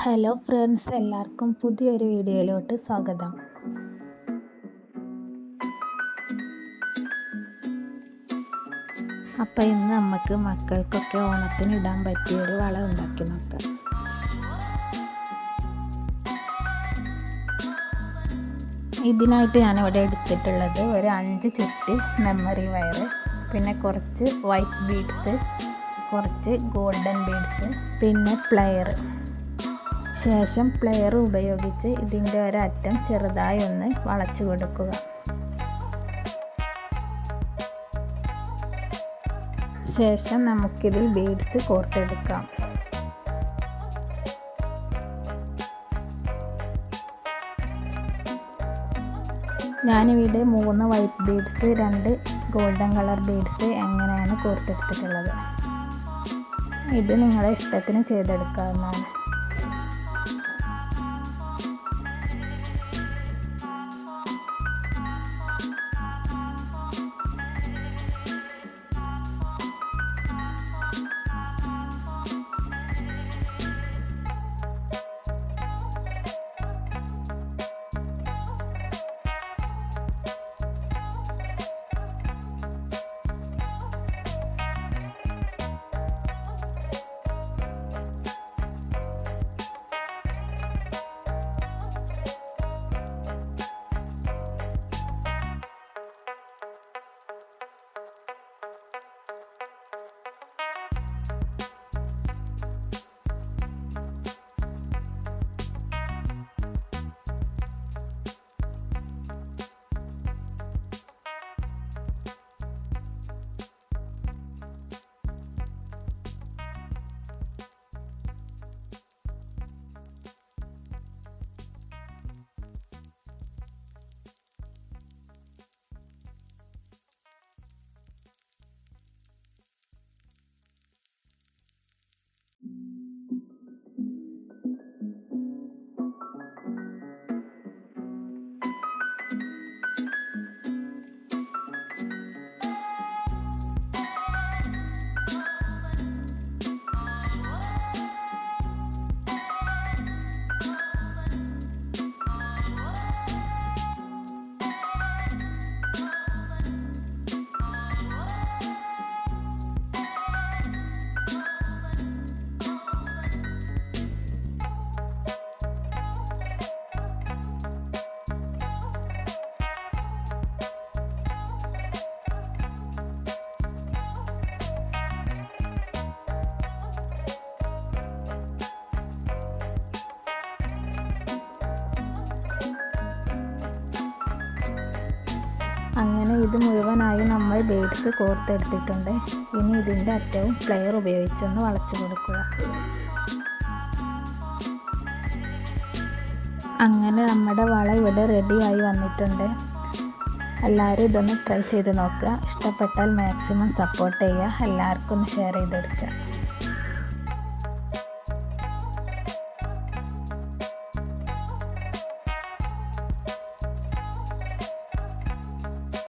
Hello friends, എല്ലാവർക്കും പുതിയൊരു വീഡിയോയിലോട്ട് സ്വാഗതം. അപ്പോൾ ഇന്ന് നമുക്ക് മക്കൾക്കൊക്കെ ഓണത്തിന് ഇടാൻ പറ്റിയൊരു വള ഉണ്ടാക്കി നോക്കാം. ഇതിനായിട്ട് ഞാനിവിടെ എടുത്തിട്ടുള്ളത് ഒരു 5 ചുറ്റി മെമ്മറി വയർ, പിന്നെ കുറച്ച് വൈറ്റ് ബീഡ്സ്, കുറച്ച് ഗോൾഡൻ ബീഡ്സ്, പിന്നെ പ്ലെയർ. ശേഷം പ്ലെയർ ഉപയോഗിച്ച് ഇതിൻ്റെ ഒരറ്റം ചെറുതായി ഒന്ന് വളച്ചു കൊടുക്കുക. ശേഷം നമുക്കിതിൽ ബീഡ്സ് കോർത്തെടുക്കാം. ഞാനിവിടെ 3 white beads, 2 golden colour beads എങ്ങനെയാണ് കോർത്തെടുത്തിട്ടുള്ളത്. ഇത് നിങ്ങളുടെ ഇഷ്ടത്തിന് ചെയ്തെടുക്കാവുന്നതാണ്. അങ്ങനെ ഇത് മുഴുവനായി നമ്മൾ ബീഡ്സ് കോർത്തെടുത്തിട്ടുണ്ട്. ഇനി ഇതിൻ്റെ അറ്റവും പ്ലെയർ ഉപയോഗിച്ചൊന്ന് വളച്ചു കൊടുക്കുക. അങ്ങനെ നമ്മുടെ വള ഇവിടെ റെഡിയായി വന്നിട്ടുണ്ട്. എല്ലാവരും ഇതൊന്ന് ട്രൈ ചെയ്ത് നോക്കുക. ഇഷ്ടപ്പെട്ടാൽ മാക്സിമം സപ്പോർട്ട് ചെയ്യുക. എല്ലാവർക്കും ഒന്ന് ഷെയർ ചെയ്തെടുക്കുക.